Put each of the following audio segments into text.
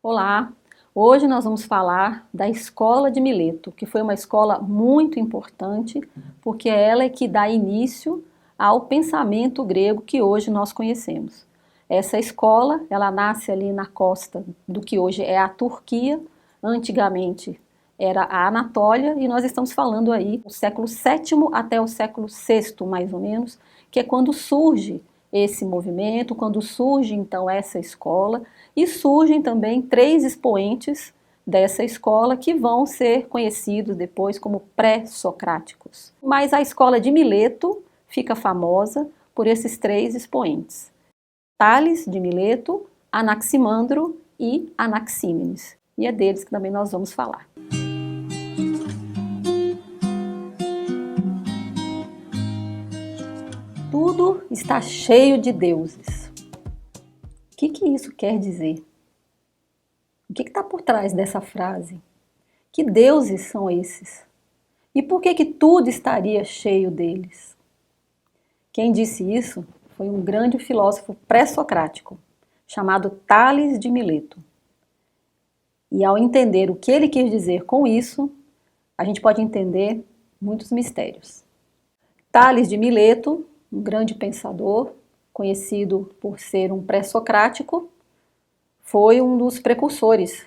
Olá! Hoje nós vamos falar da Escola de Mileto, que foi uma escola muito importante, porque ela é que dá início ao pensamento grego que hoje nós conhecemos. Essa escola, ela nasce ali na costa do que hoje é a Turquia, antigamente era a Anatólia, e nós estamos falando aí do século VII até o século VI, mais ou menos, que é quando surge esse movimento, quando surge então essa escola, e surgem também três expoentes dessa escola que vão ser conhecidos depois como pré-socráticos. Mas a escola de Mileto fica famosa por esses três expoentes: Tales de Mileto, Anaximandro e Anaxímenes. E é deles que também nós vamos falar. Tudo está cheio de deuses. O que isso quer dizer? O que está por trás dessa frase? Que deuses são esses? E por que tudo estaria cheio deles? Quem disse isso foi um grande filósofo pré-socrático, chamado Tales de Mileto. E ao entender o que ele quis dizer com isso, a gente pode entender muitos mistérios. Tales de Mileto, um grande pensador, conhecido por ser um pré-socrático, foi um dos precursores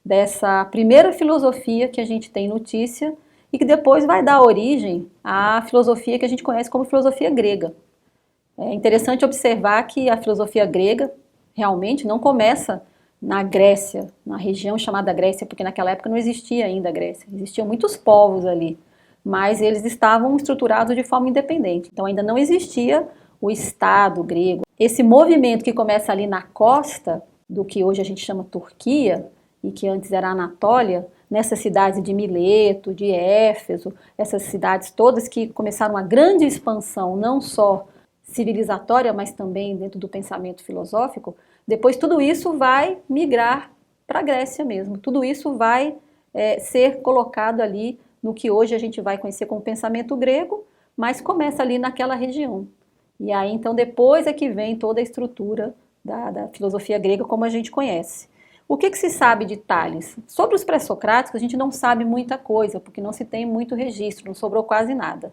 dessa primeira filosofia que a gente tem notícia e que depois vai dar origem à filosofia que a gente conhece como filosofia grega. É interessante observar que a filosofia grega realmente não começa na Grécia, na região chamada Grécia, porque naquela época não existia ainda a Grécia, existiam muitos povos ali, mas eles estavam estruturados de forma independente, então ainda não existia o Estado grego. Esse movimento que começa ali na costa do que hoje a gente chama Turquia, e que antes era Anatólia, nessas cidades de Mileto, de Éfeso, essas cidades todas que começaram uma grande expansão, não só civilizatória, mas também dentro do pensamento filosófico, depois tudo isso vai migrar para a Grécia mesmo, tudo isso vai ser colocado ali no que hoje a gente vai conhecer como pensamento grego, mas começa ali naquela região. E aí então depois é que vem toda a estrutura da filosofia grega como a gente conhece. O que se sabe de Tales? Sobre os pré-socráticos a gente não sabe muita coisa, porque não se tem muito registro, não sobrou quase nada.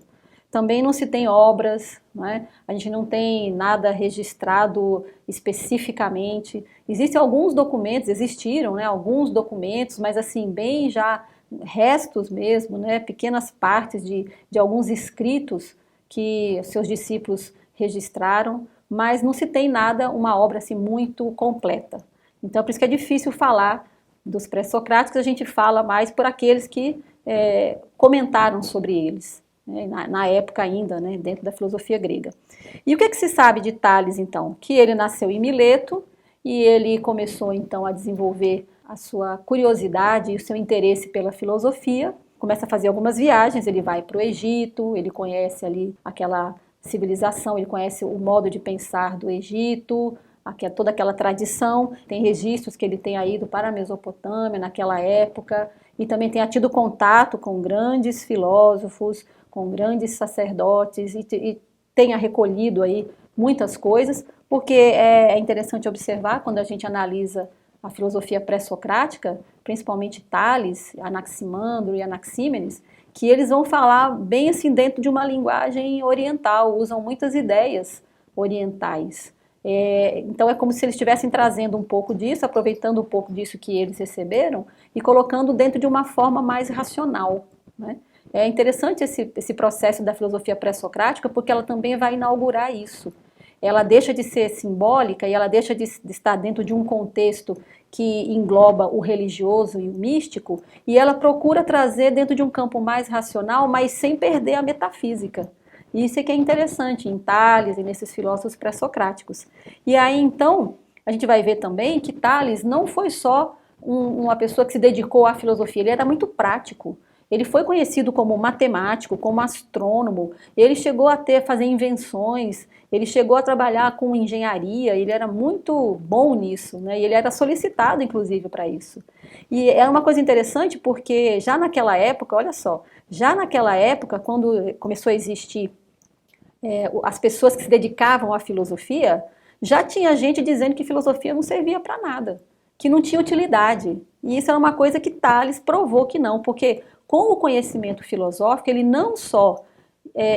Também não se tem obras, não é? A gente não tem nada registrado especificamente. Existem alguns documentos, existiram, né, alguns documentos, mas assim, bem já restos mesmo, né, pequenas partes de alguns escritos que seus discípulos registraram, mas não se tem nada, uma obra assim muito completa. Então, por isso que é difícil falar dos pré-socráticos, a gente fala mais por aqueles que comentaram sobre eles, né, na época ainda, né, dentro da filosofia grega. E o que se sabe de Tales, então? Que ele nasceu em Mileto e ele começou, então, a desenvolver a sua curiosidade e o seu interesse pela filosofia, começa a fazer algumas viagens, ele vai para o Egito, ele conhece ali aquela civilização, ele conhece o modo de pensar do Egito, toda aquela tradição, tem registros que ele tenha ido para a Mesopotâmia naquela época, e também tenha tido contato com grandes filósofos, com grandes sacerdotes, e tenha recolhido aí muitas coisas, porque é interessante observar, quando a gente analisa a filosofia pré-socrática, principalmente Tales, Anaximandro e Anaxímenes, que eles vão falar bem assim dentro de uma linguagem oriental, usam muitas ideias orientais. Então é como se eles estivessem trazendo um pouco disso, aproveitando um pouco disso que eles receberam e colocando dentro de uma forma mais racional, né? É interessante esse processo da filosofia pré-socrática, porque ela também vai inaugurar isso. Ela deixa de ser simbólica e ela deixa de estar dentro de um contexto que engloba o religioso e o místico, e ela procura trazer dentro de um campo mais racional, mas sem perder a metafísica. E isso é que é interessante em Tales e nesses filósofos pré-socráticos. E aí, então, a gente vai ver também que Tales não foi só uma pessoa que se dedicou à filosofia, ele era muito prático. Ele foi conhecido como matemático, como astrônomo, ele chegou a fazer invenções, ele chegou a trabalhar com engenharia, ele era muito bom nisso, né? E ele era solicitado, inclusive, para isso. E é uma coisa interessante porque já naquela época, olha só, já naquela época, quando começou a existir as pessoas que se dedicavam à filosofia, já tinha gente dizendo que filosofia não servia para nada. que não tinha utilidade. E isso era uma coisa que Tales provou que não, porque com o conhecimento filosófico, ele não só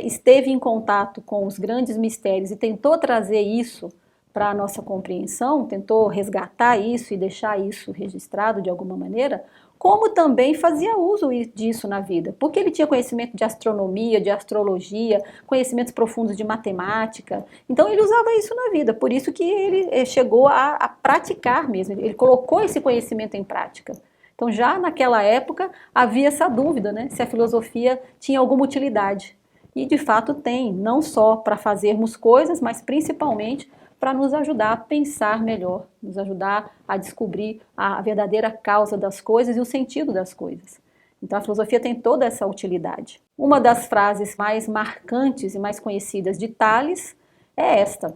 esteve em contato com os grandes mistérios e tentou trazer isso para a nossa compreensão, tentou resgatar isso e deixar isso registrado de alguma maneira, como também fazia uso disso na vida, porque ele tinha conhecimento de astronomia, de astrologia, conhecimentos profundos de matemática, então ele usava isso na vida, por isso que ele chegou a praticar mesmo, ele colocou esse conhecimento em prática. Então já naquela época havia essa dúvida, né, se a filosofia tinha alguma utilidade. E de fato tem, não só para fazermos coisas, mas principalmente para nos ajudar a pensar melhor, nos ajudar a descobrir a verdadeira causa das coisas e o sentido das coisas. Então a filosofia tem toda essa utilidade. Uma das frases mais marcantes e mais conhecidas de Tales é esta: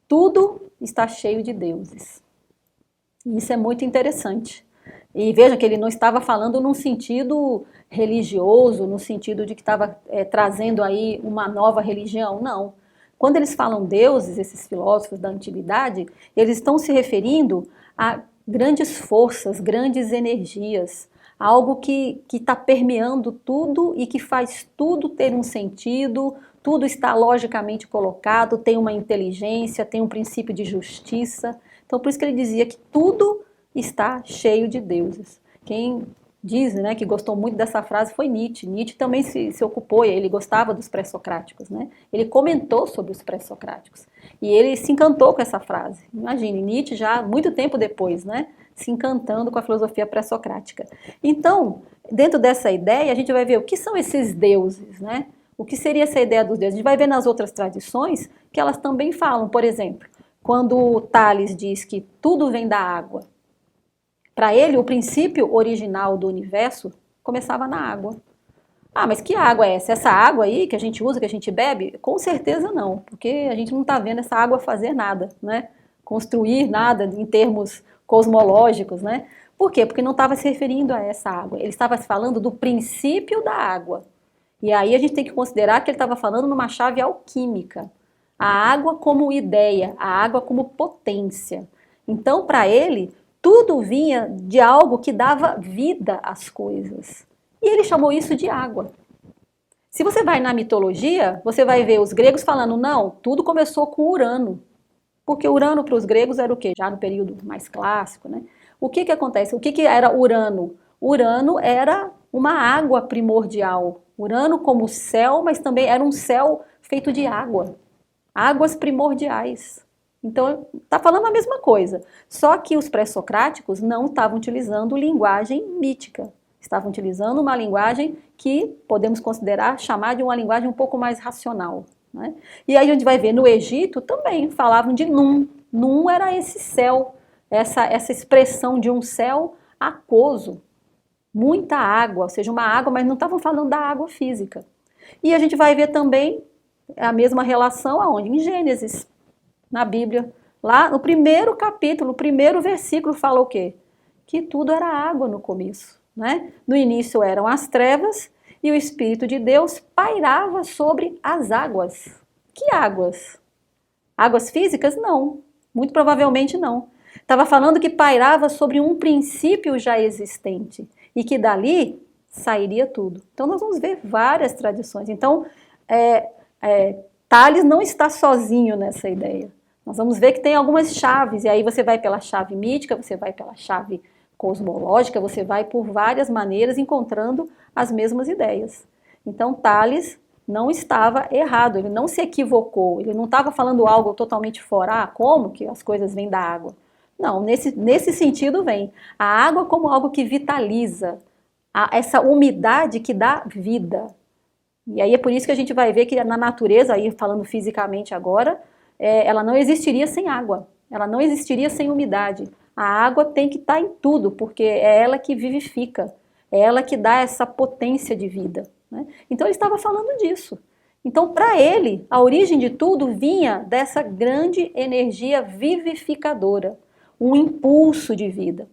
tudo está cheio de deuses. E isso é muito interessante. E veja que ele não estava falando num sentido religioso, no sentido de que estava trazendo aí uma nova religião, não. Quando eles falam deuses, esses filósofos da antiguidade, eles estão se referindo a grandes forças, grandes energias, algo que está permeando tudo e que faz tudo ter um sentido, tudo está logicamente colocado, tem uma inteligência, tem um princípio de justiça. Então, por isso que ele dizia que tudo está cheio de deuses. Quem diz, né, que gostou muito dessa frase foi Nietzsche. Nietzsche também se ocupou, ele gostava dos pré-socráticos, né? Ele comentou sobre os pré-socráticos e ele se encantou com essa frase. Imagine, Nietzsche já muito tempo depois, né, se encantando com a filosofia pré-socrática. Então, dentro dessa ideia, a gente vai ver o que são esses deuses, né? O que seria essa ideia dos deuses? A gente vai ver nas outras tradições que elas também falam, por exemplo, quando Tales diz que tudo vem da água. Para ele, o princípio original do universo começava na água. Ah, mas que água é essa? Essa água aí que a gente usa, que a gente bebe? Com certeza não, porque a gente não está vendo essa água fazer nada, né? Construir nada em termos cosmológicos, né? Por quê? Porque não estava se referindo a essa água. Ele estava falando do princípio da água. E aí a gente tem que considerar que ele estava falando numa chave alquímica. A água como ideia, a água como potência. Então, para ele, tudo vinha de algo que dava vida às coisas. E ele chamou isso de água. Se você vai na mitologia, você vai ver os gregos falando, não, tudo começou com Urano. Porque Urano para os gregos era o quê? Já no período mais clássico, né? O que acontece? O que era Urano? Urano era uma água primordial. Urano como céu, mas também era um céu feito de água. Águas primordiais. Então, está falando a mesma coisa. Só que os pré-socráticos não estavam utilizando linguagem mítica. Estavam utilizando uma linguagem que podemos considerar, chamar de uma linguagem um pouco mais racional. Né? E aí a gente vai ver no Egito também falavam de Num. Num era esse céu, essa expressão de um céu aquoso. Muita água, ou seja, uma água, mas não estavam falando da água física. E a gente vai ver também a mesma relação aonde? Em Gênesis, na Bíblia. Lá no primeiro capítulo, o primeiro versículo fala o quê? Que tudo era água no começo. Né? No início eram as trevas e o Espírito de Deus pairava sobre as águas. Que águas? Águas físicas? Não. Muito provavelmente não. Estava falando que pairava sobre um princípio já existente e que dali sairia tudo. Então nós vamos ver várias tradições. Então, Tales não está sozinho nessa ideia. Nós vamos ver que tem algumas chaves, e aí você vai pela chave mítica, você vai pela chave cosmológica, você vai por várias maneiras encontrando as mesmas ideias. Então, Tales não estava errado, ele não se equivocou, ele não estava falando algo totalmente fora, como que as coisas vêm da água. Não, nesse sentido vem. A água como algo que vitaliza, essa umidade que dá vida. E aí é por isso que a gente vai ver que na natureza, aí falando fisicamente agora, ela não existiria sem água, ela não existiria sem umidade. A água tem que estar em tudo, porque é ela que vivifica, é ela que dá essa potência de vida. Né? Então ele estava falando disso. Então, para ele, a origem de tudo vinha dessa grande energia vivificadora, um impulso de vida.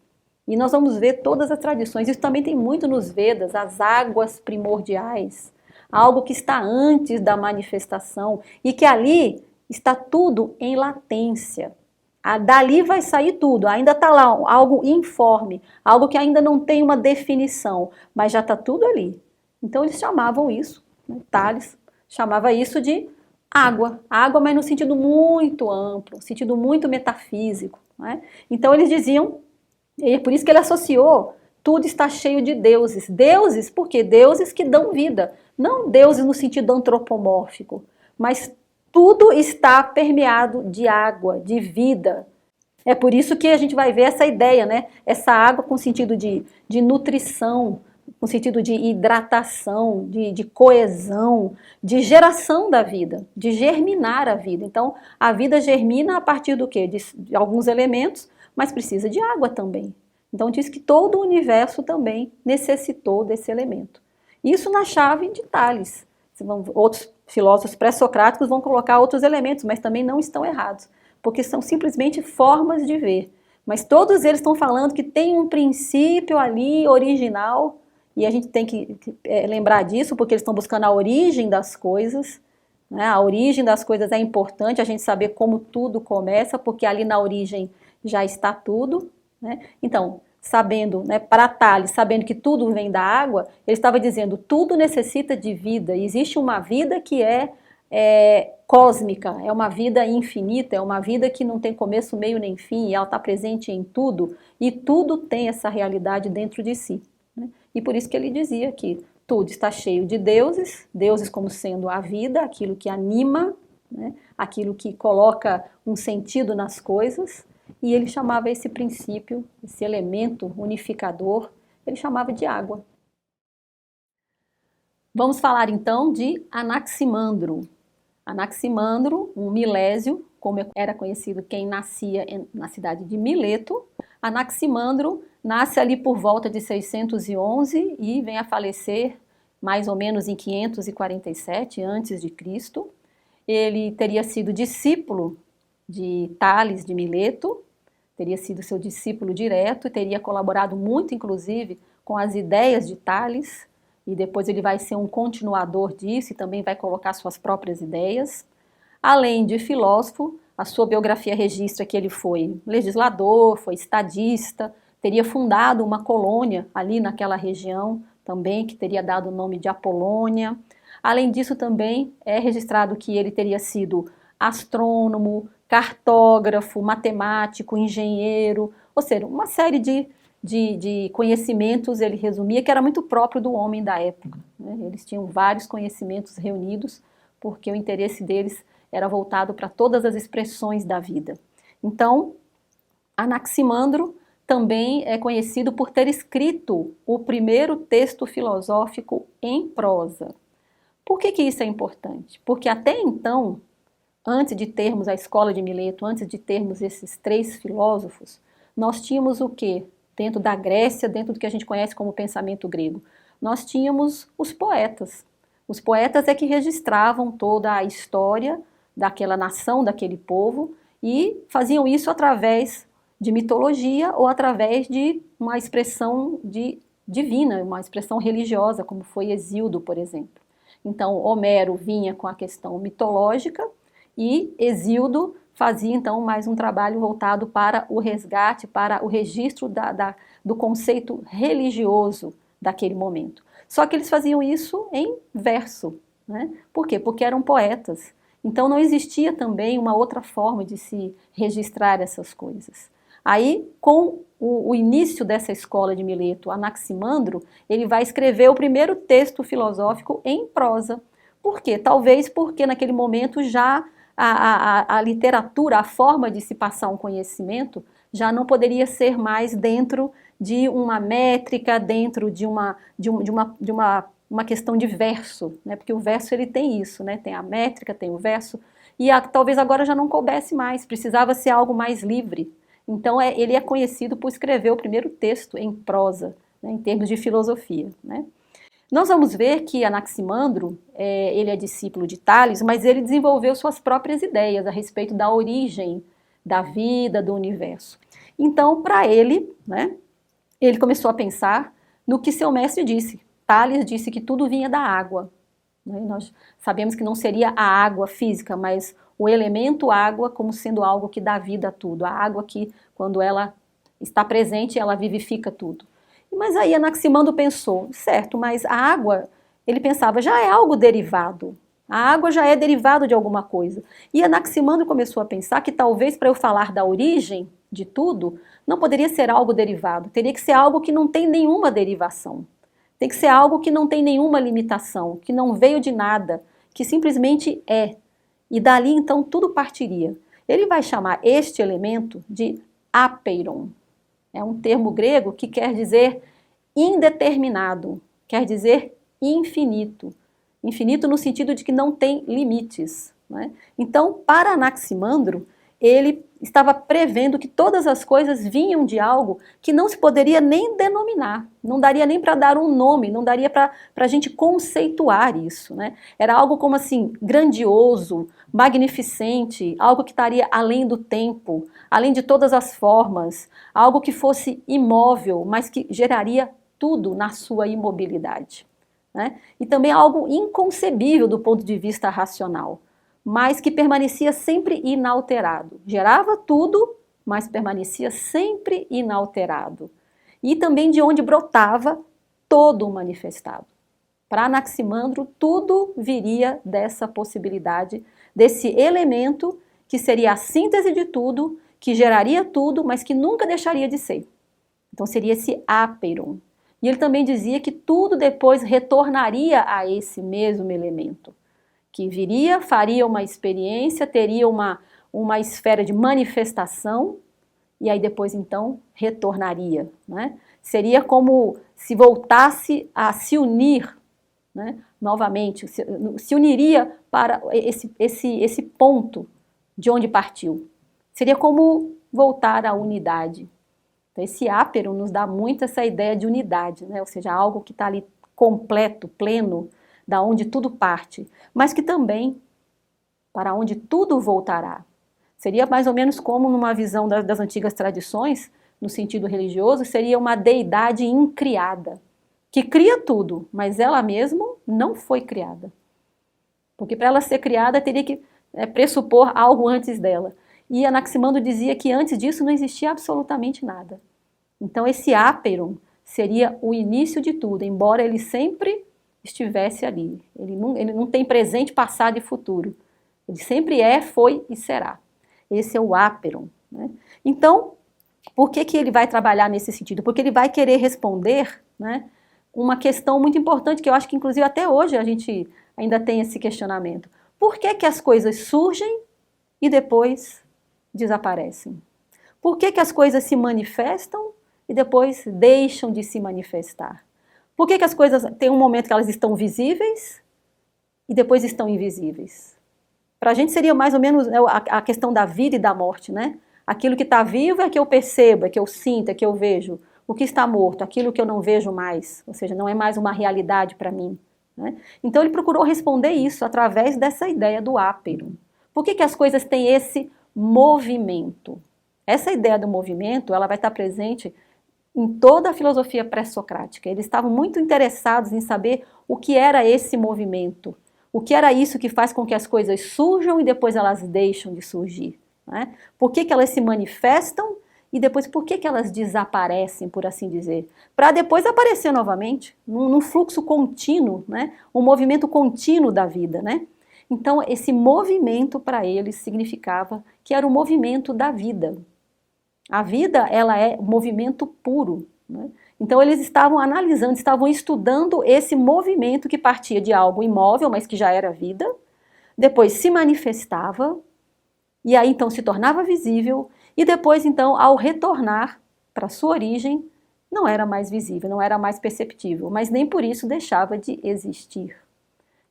E nós vamos ver todas as tradições, isso também tem muito nos Vedas, as águas primordiais, algo que está antes da manifestação e que ali está tudo em latência. Dali vai sair tudo, ainda está lá algo informe, algo que ainda não tem uma definição, mas já está tudo ali. Então eles chamavam isso, né, Tales chamava isso de água, mas no sentido muito amplo, no sentido muito metafísico. Né? Então eles diziam, e é por isso que ele associou, tudo está cheio de deuses. Deuses, por quê? Deuses que dão vida, não deuses no sentido antropomórfico, mas tudo está permeado de água, de vida. É por isso que a gente vai ver essa ideia, né? Essa água com sentido de nutrição, com sentido de hidratação, de coesão, de geração da vida, de germinar a vida. Então, a vida germina a partir do quê? De alguns elementos, mas precisa de água também. Então, diz que todo o universo também necessitou desse elemento. Isso na chave de Tales. Outros filósofos pré-socráticos vão colocar outros elementos, mas também não estão errados, porque são simplesmente formas de ver. Mas todos eles estão falando que tem um princípio ali original, e a gente tem que lembrar disso, porque eles estão buscando a origem das coisas. Né? A origem das coisas é importante, a gente saber como tudo começa, porque ali na origem já está tudo. Né? Então, sabendo, né, para Tales, sabendo que tudo vem da água, ele estava dizendo, tudo necessita de vida, existe uma vida que é cósmica, é uma vida infinita, é uma vida que não tem começo, meio nem fim, e ela está presente em tudo, e tudo tem essa realidade dentro de si. Né? E por isso que ele dizia que tudo está cheio de deuses, deuses como sendo a vida, aquilo que anima, né? Aquilo que coloca um sentido nas coisas, e ele chamava esse princípio, esse elemento unificador, ele chamava de água. Vamos falar então de Anaximandro. Anaximandro, um milésio, como era conhecido quem nascia na cidade de Mileto. Anaximandro nasce ali por volta de 611 e vem a falecer mais ou menos em 547 a.C. Ele teria sido discípulo de Tales de Mileto, teria sido seu discípulo direto e teria colaborado muito, inclusive, com as ideias de Tales, e depois ele vai ser um continuador disso e também vai colocar suas próprias ideias. Além de filósofo, a sua biografia registra que ele foi legislador, foi estadista, teria fundado uma colônia ali naquela região também, que teria dado o nome de Apolônia. Além disso, também é registrado que ele teria sido astrônomo, cartógrafo, matemático, engenheiro, ou seja, uma série de conhecimentos, ele resumia, que era muito próprio do homem da época. Né? Eles tinham vários conhecimentos reunidos, porque o interesse deles era voltado para todas as expressões da vida. Então, Anaximandro também é conhecido por ter escrito o primeiro texto filosófico em prosa. Por que isso é importante? Porque até então, antes de termos a escola de Mileto, antes de termos esses três filósofos, nós tínhamos o quê? Dentro da Grécia, dentro do que a gente conhece como pensamento grego, nós tínhamos os poetas. Os poetas é que registravam toda a história daquela nação, daquele povo, e faziam isso através de mitologia ou através de uma expressão divina, uma expressão religiosa, como foi Hesíodo, por exemplo. Então, Homero vinha com a questão mitológica e Hesíodo fazia, então, mais um trabalho voltado para o resgate, para o registro do conceito religioso daquele momento. Só que eles faziam isso em verso. Né? Por quê? Porque eram poetas. Então, não existia também uma outra forma de se registrar essas coisas. Aí, com o início dessa escola de Mileto, Anaximandro, ele vai escrever o primeiro texto filosófico em prosa. Por quê? Talvez porque naquele momento já a literatura, a forma de se passar um conhecimento, já não poderia ser mais dentro de uma métrica, dentro de uma questão de verso, né? Porque o verso ele tem isso, né? Tem a métrica, tem o verso, e talvez agora já não coubesse mais, precisava ser algo mais livre. Então ele é conhecido por escrever o primeiro texto em prosa, né? Em termos de filosofia, né? Nós vamos ver que Anaximandro, ele é discípulo de Tales, mas ele desenvolveu suas próprias ideias a respeito da origem da vida, do universo. Então, para ele, né, ele começou a pensar no que seu mestre disse. Tales disse que tudo vinha da água. Né? Nós sabemos que não seria a água física, mas o elemento água como sendo algo que dá vida a tudo. A água que, quando ela está presente, ela vivifica tudo. Mas aí Anaximandro pensou, certo, mas a água, ele pensava, já é algo derivado. A água já é derivado de alguma coisa. E Anaximandro começou a pensar que talvez para eu falar da origem de tudo, não poderia ser algo derivado, teria que ser algo que não tem nenhuma derivação. Tem que ser algo que não tem nenhuma limitação, que não veio de nada, que simplesmente é. E dali então tudo partiria. Ele vai chamar este elemento de apeiron. É um termo grego que quer dizer indeterminado, quer dizer infinito. Infinito no sentido de que não tem limites, né? Então, para Anaximandro, ele estava prevendo que todas as coisas vinham de algo que não se poderia nem denominar, não daria nem para dar um nome, não daria para a gente conceituar isso, né? Era algo como assim, grandioso, magnificente, algo que estaria além do tempo, além de todas as formas, algo que fosse imóvel, mas que geraria tudo na sua imobilidade, né? E também algo inconcebível do ponto de vista racional, mas que permanecia sempre inalterado. Gerava tudo, mas permanecia sempre inalterado. E também de onde brotava todo o manifestado. Para Anaximandro, tudo viria dessa possibilidade, desse elemento que seria a síntese de tudo, que geraria tudo, mas que nunca deixaria de ser. Então seria esse apeiron. E ele também dizia que tudo depois retornaria a esse mesmo elemento, que viria, faria uma experiência, teria uma esfera de manifestação, e aí depois então retornaria, né? Seria como se voltasse a se unir, né? Novamente, se uniria para esse ponto de onde partiu. Seria como voltar à unidade. Então, esse apeiron nos dá muito essa ideia de unidade, né? Ou seja, algo que está ali completo, pleno, da onde tudo parte, mas que também para onde tudo voltará. Seria mais ou menos como numa visão das antigas tradições, no sentido religioso, seria uma deidade incriada, que cria tudo, mas ela mesma não foi criada. Porque para ela ser criada teria que pressupor algo antes dela. E Anaximandro dizia que antes disso não existia absolutamente nada. Então esse apeiron seria o início de tudo, embora ele sempre estivesse ali. Ele não tem presente, passado e futuro. Ele sempre é, foi e será. Esse é o apeiron, né? Então, por que ele vai trabalhar nesse sentido? Porque ele vai querer responder, né, uma questão muito importante, que eu acho que inclusive até hoje a gente ainda tem esse questionamento. Por que as coisas surgem e depois desaparecem? Por que as coisas se manifestam e depois deixam de se manifestar? Por que as coisas tem um momento que elas estão visíveis e depois estão invisíveis? Para a gente seria mais ou menos a questão da vida e da morte, né? Aquilo que está vivo é que eu percebo, é que eu sinto, é que eu vejo. O que está morto, aquilo que eu não vejo mais, ou seja, não é mais uma realidade para mim, né? Então ele procurou responder isso através dessa ideia do apeiron. Por que as coisas têm esse movimento? Essa ideia do movimento, ela vai estar presente em toda a filosofia pré-socrática. Eles estavam muito interessados em saber o que era esse movimento, o que era isso que faz com que as coisas surjam e depois elas deixam de surgir, né? Por que elas se manifestam e depois por que elas desaparecem, por assim dizer, para depois aparecer novamente, num fluxo contínuo, né? Um movimento contínuo da vida, né? Então esse movimento para eles significava que era o movimento da vida. A vida, ela é movimento puro, né? Então eles estavam analisando, estavam estudando esse movimento que partia de algo imóvel, mas que já era vida, depois se manifestava, e aí então se tornava visível, e depois então ao retornar para sua origem, não era mais visível, não era mais perceptível, mas nem por isso deixava de existir.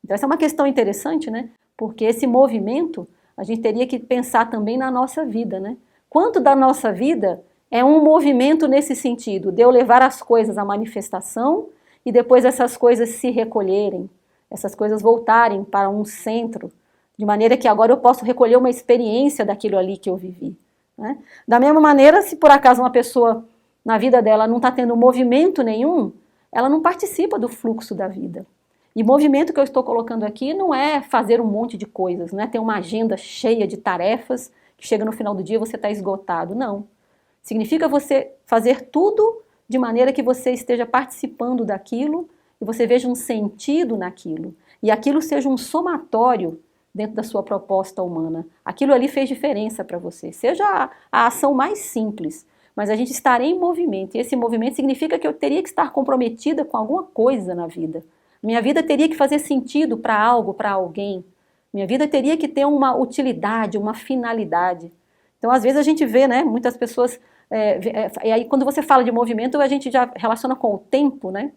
Então essa é uma questão interessante, né? Porque esse movimento, a gente teria que pensar também na nossa vida, né? Quanto da nossa vida é um movimento nesse sentido, de eu levar as coisas à manifestação e depois essas coisas se recolherem, essas coisas voltarem para um centro, de maneira que agora eu posso recolher uma experiência daquilo ali que eu vivi, né? Da mesma maneira, se por acaso uma pessoa na vida dela não está tendo movimento nenhum, ela não participa do fluxo da vida. E movimento que eu estou colocando aqui não é fazer um monte de coisas, não é ter uma agenda cheia de tarefas, que chega no final do dia e você está esgotado, não. Significa você fazer tudo de maneira que você esteja participando daquilo e você veja um sentido naquilo. E aquilo seja um somatório dentro da sua proposta humana. Aquilo ali fez diferença para você. Seja a ação mais simples, mas a gente estar em movimento. E esse movimento significa que eu teria que estar comprometida com alguma coisa na vida. Minha vida teria que fazer sentido para algo, para alguém. Minha vida teria que ter uma utilidade, uma finalidade. Então, às vezes a gente vê, né, muitas pessoas... e aí, quando você fala de movimento, a gente já relaciona com o tempo, né?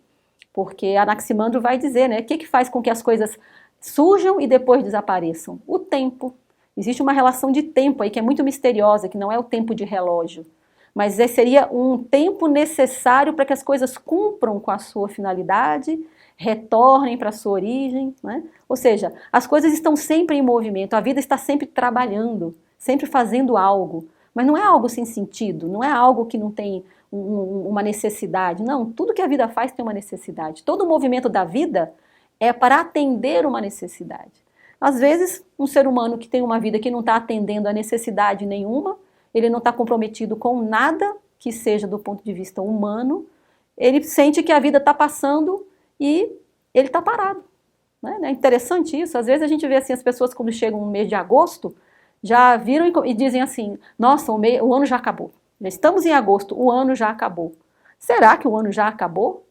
Porque Anaximandro vai dizer, né, o que faz com que as coisas surjam e depois desapareçam? O tempo. Existe uma relação de tempo aí que é muito misteriosa, que não é o tempo de relógio, mas seria um tempo necessário para que as coisas cumpram com a sua finalidade, retornem para a sua origem, né? Ou seja, as coisas estão sempre em movimento, a vida está sempre trabalhando, sempre fazendo algo, mas não é algo sem sentido, não é algo que não tem uma necessidade, não, tudo que a vida faz tem uma necessidade, todo o movimento da vida é para atender uma necessidade. Às vezes, um ser humano que tem uma vida que não está atendendo a necessidade nenhuma, ele não está comprometido com nada que seja do ponto de vista humano, ele sente que a vida está passando e ele está parado. Né? É interessante isso, às vezes a gente vê assim, as pessoas quando chegam no mês de agosto, já viram e dizem assim, nossa, o ano já acabou, já estamos em agosto, o ano já acabou. Será que o ano já acabou?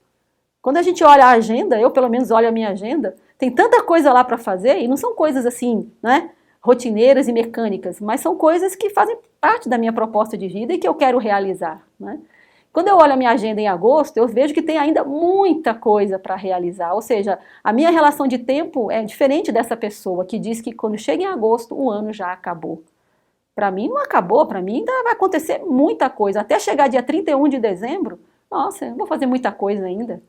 Quando a gente olha a agenda, eu pelo menos olho a minha agenda, tem tanta coisa lá para fazer, e não são coisas assim, né, rotineiras e mecânicas, mas são coisas que fazem parte da minha proposta de vida e que eu quero realizar. Né? Quando eu olho a minha agenda em agosto, eu vejo que tem ainda muita coisa para realizar, ou seja, a minha relação de tempo é diferente dessa pessoa que diz que quando chega em agosto, o ano já acabou. Para mim não acabou, para mim ainda vai acontecer muita coisa, até chegar dia 31 de dezembro, nossa, eu vou fazer muita coisa ainda.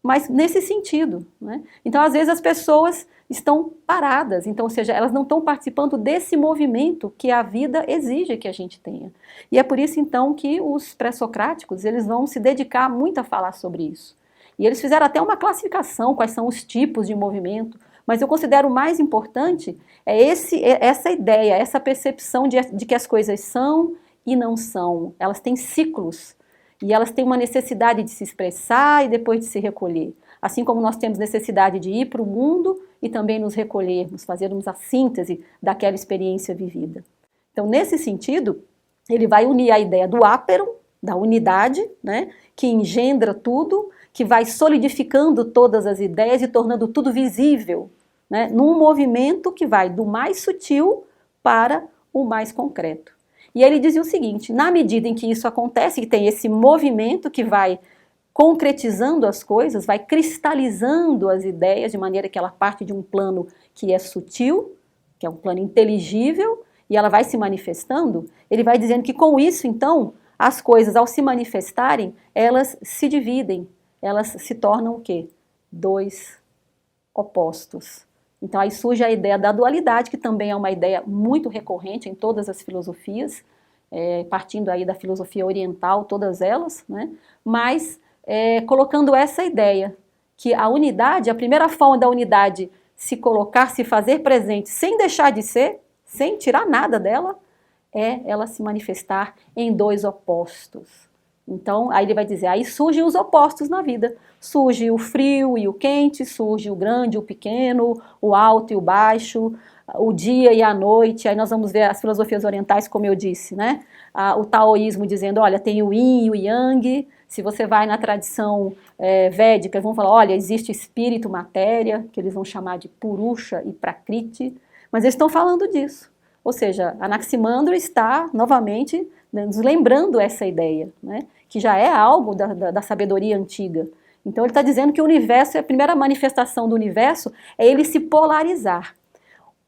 Mas nesse sentido, né? Então às vezes as pessoas estão paradas, então, ou seja, elas não estão participando desse movimento que a vida exige que a gente tenha. E é por isso então que os pré-socráticos, eles vão se dedicar muito a falar sobre isso. E eles fizeram até uma classificação, quais são os tipos de movimento, mas eu considero o mais importante essa ideia, essa percepção de que as coisas são e não são, elas têm ciclos. E elas têm uma necessidade de se expressar e depois de se recolher. Assim como nós temos necessidade de ir para o mundo e também nos recolhermos, fazermos a síntese daquela experiência vivida. Então, nesse sentido, ele vai unir a ideia do áperon, da unidade, né, que engendra tudo, que vai solidificando todas as ideias e tornando tudo visível, né, num movimento que vai do mais sutil para o mais concreto. E ele dizia o seguinte, na medida em que isso acontece, que tem esse movimento que vai concretizando as coisas, vai cristalizando as ideias de maneira que ela parte de um plano que é sutil, que é um plano inteligível, e ela vai se manifestando, ele vai dizendo que com isso, então, as coisas, ao se manifestarem, elas se dividem, elas se tornam o quê? Dois opostos. Então aí surge a ideia da dualidade, que também é uma ideia muito recorrente em todas as filosofias, partindo aí da filosofia oriental, todas elas, né? Mas colocando essa ideia, que a unidade, a primeira forma da unidade se colocar, se fazer presente, sem deixar de ser, sem tirar nada dela, é ela se manifestar em dois opostos. Então, aí ele vai dizer, aí surgem os opostos na vida. Surge o frio e o quente, surge o grande e o pequeno, o alto e o baixo, o dia e a noite. Aí nós vamos ver as filosofias orientais, como eu disse, né? O taoísmo dizendo, olha, tem o yin e o yang. Se você vai na tradição védica, vão falar, olha, existe espírito, matéria, que eles vão chamar de Purusha e Prakriti. Mas eles estão falando disso. Ou seja, Anaximandro está, novamente, nos lembrando essa ideia, né? Que já é algo da sabedoria antiga. Então ele está dizendo que o universo, a primeira manifestação do universo é ele se polarizar.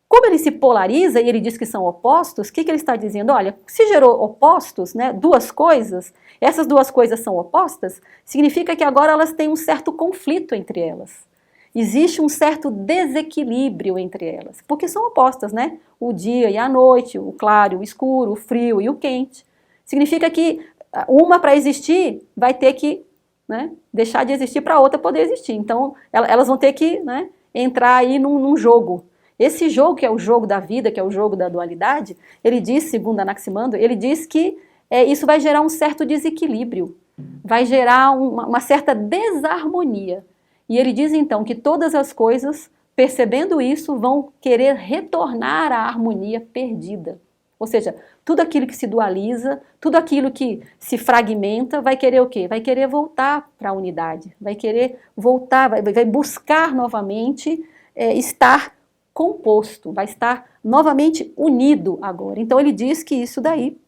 Como ele se polariza e ele diz que são opostos, o que ele está dizendo? Olha, se gerou opostos, né, duas coisas, essas duas coisas são opostas, significa que agora elas têm um certo conflito entre elas. Existe um certo desequilíbrio entre elas, porque são opostas, né? O dia e a noite, o claro e o escuro, o frio e o quente. Significa que uma, para existir, vai ter que né, deixar de existir para a outra poder existir. Então, elas vão ter que, né, entrar aí num jogo. Esse jogo, que é o jogo da vida, que é o jogo da dualidade, ele diz, segundo Anaximandro, ele diz que isso vai gerar um certo desequilíbrio, vai gerar uma certa desarmonia. E ele diz, então, que todas as coisas, percebendo isso, vão querer retornar à harmonia perdida. Ou seja, tudo aquilo que se dualiza, tudo aquilo que se fragmenta, vai querer o quê? Vai querer voltar para a unidade, vai querer voltar, vai buscar novamente estar composto, vai estar novamente unido agora. Então ele diz que isso daí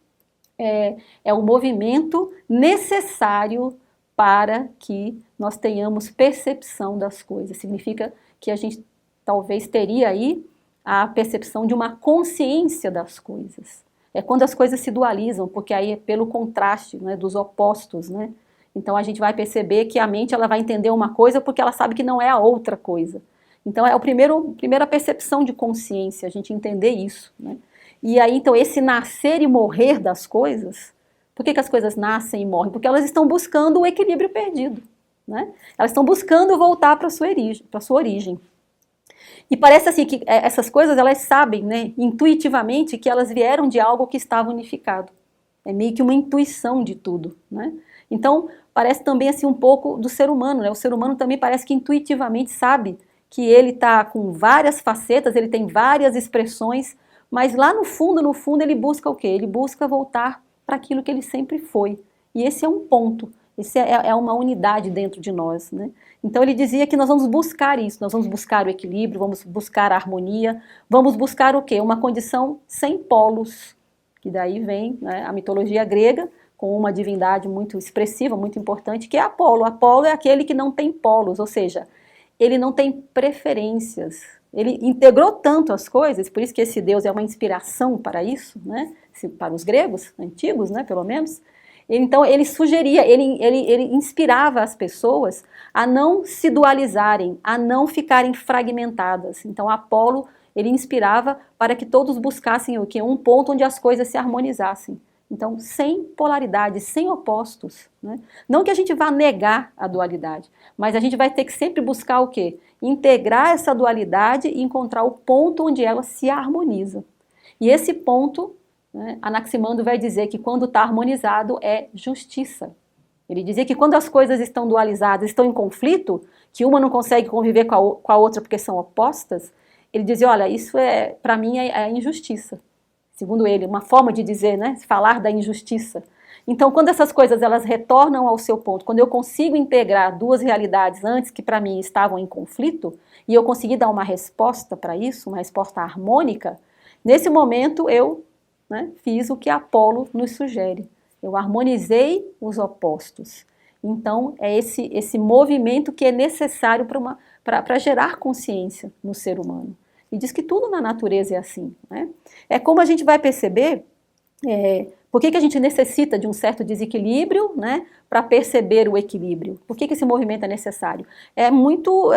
é o movimento necessário para que nós tenhamos percepção das coisas. Significa que a gente talvez teria aí a percepção de uma consciência das coisas. É quando as coisas se dualizam, porque aí é pelo contraste, né, dos opostos, né? Então a gente vai perceber que a mente ela vai entender uma coisa porque ela sabe que não é a outra coisa. Então é a primeira percepção de consciência, a gente entender isso, né? E aí então esse nascer e morrer das coisas, por que as coisas nascem e morrem? Porque elas estão buscando o equilíbrio perdido, né? Elas estão buscando voltar para a sua origem. E parece assim que essas coisas elas sabem, né, intuitivamente que elas vieram de algo que estava unificado. É meio que uma intuição de tudo, né? Então parece também assim um pouco do ser humano, né? O ser humano também parece que intuitivamente sabe que ele está com várias facetas, ele tem várias expressões, mas lá no fundo ele busca o quê? Ele busca voltar para aquilo que ele sempre foi. E esse é um ponto. Isso é uma unidade dentro de nós, né? Então ele dizia que nós vamos buscar isso, nós vamos buscar o equilíbrio, vamos buscar a harmonia, vamos buscar o quê? Uma condição sem polos, que daí vem, né, a mitologia grega com uma divindade muito expressiva, muito importante, que é Apolo. Apolo é aquele que não tem polos, ou seja, ele não tem preferências. Ele integrou tanto as coisas, por isso que esse Deus é uma inspiração para isso, né? Para os gregos antigos, né, pelo menos. Então ele sugeria, ele inspirava as pessoas a não se dualizarem, a não ficarem fragmentadas. Então Apolo, ele inspirava para que todos buscassem o quê? Um ponto onde as coisas se harmonizassem. Então, sem polaridade, sem opostos, né? Não que a gente vá negar a dualidade, mas a gente vai ter que sempre buscar o quê? Integrar essa dualidade e encontrar o ponto onde ela se harmoniza. E esse ponto, né, Anaximandro vai dizer que quando está harmonizado é justiça. Ele dizia que quando as coisas estão dualizadas, estão em conflito, que uma não consegue conviver com a outra porque são opostas, ele dizia, olha, isso para mim é injustiça. Segundo ele, uma forma de dizer, né, falar da injustiça. Então, quando essas coisas elas retornam ao seu ponto, quando eu consigo integrar duas realidades antes que para mim estavam em conflito, e eu consegui dar uma resposta para isso, uma resposta harmônica, nesse momento eu, né, fiz o que Apolo nos sugere. Eu harmonizei os opostos. Então, é esse movimento que é necessário para gerar consciência no ser humano. E diz que tudo na natureza é assim, né? É como a gente vai perceber por que a gente necessita de um certo desequilíbrio, né, para perceber o equilíbrio. Por que esse movimento é necessário? É muito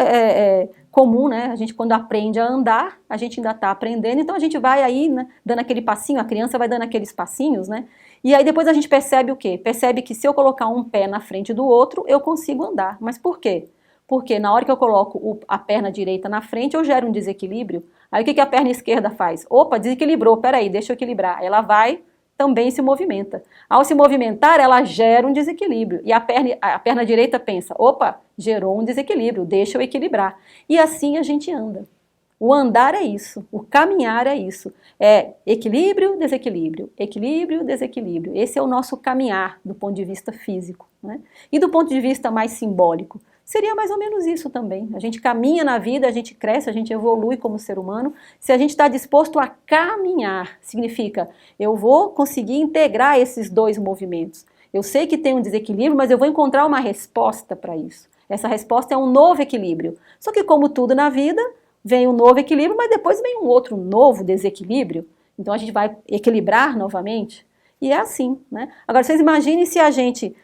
comum, né? A gente quando aprende a andar, a gente ainda está aprendendo, então a gente vai aí, né, dando aquele passinho, a criança vai dando aqueles passinhos, né? E aí depois a gente percebe o quê? Percebe que se eu colocar um pé na frente do outro, eu consigo andar. Mas por quê? Porque na hora que eu coloco a perna direita na frente, eu gero um desequilíbrio. Aí o que a perna esquerda faz? Opa, desequilibrou, peraí, deixa eu equilibrar. Ela vai, também se movimenta. Ao se movimentar, ela gera um desequilíbrio. E a perna direita pensa, opa, gerou um desequilíbrio, deixa eu equilibrar. E assim a gente anda. O andar é isso, o caminhar é isso. É equilíbrio, desequilíbrio, equilíbrio, desequilíbrio. Esse é o nosso caminhar do ponto de vista físico, né? E do ponto de vista mais simbólico, seria mais ou menos isso também. A gente caminha na vida, a gente cresce, a gente evolui como ser humano. Se a gente está disposto a caminhar, significa eu vou conseguir integrar esses dois movimentos. Eu sei que tem um desequilíbrio, mas eu vou encontrar uma resposta para isso. Essa resposta é um novo equilíbrio. Só que como tudo na vida, vem um novo equilíbrio, mas depois vem um outro novo desequilíbrio. Então a gente vai equilibrar novamente. E é assim, né? Agora vocês imaginem se a gente,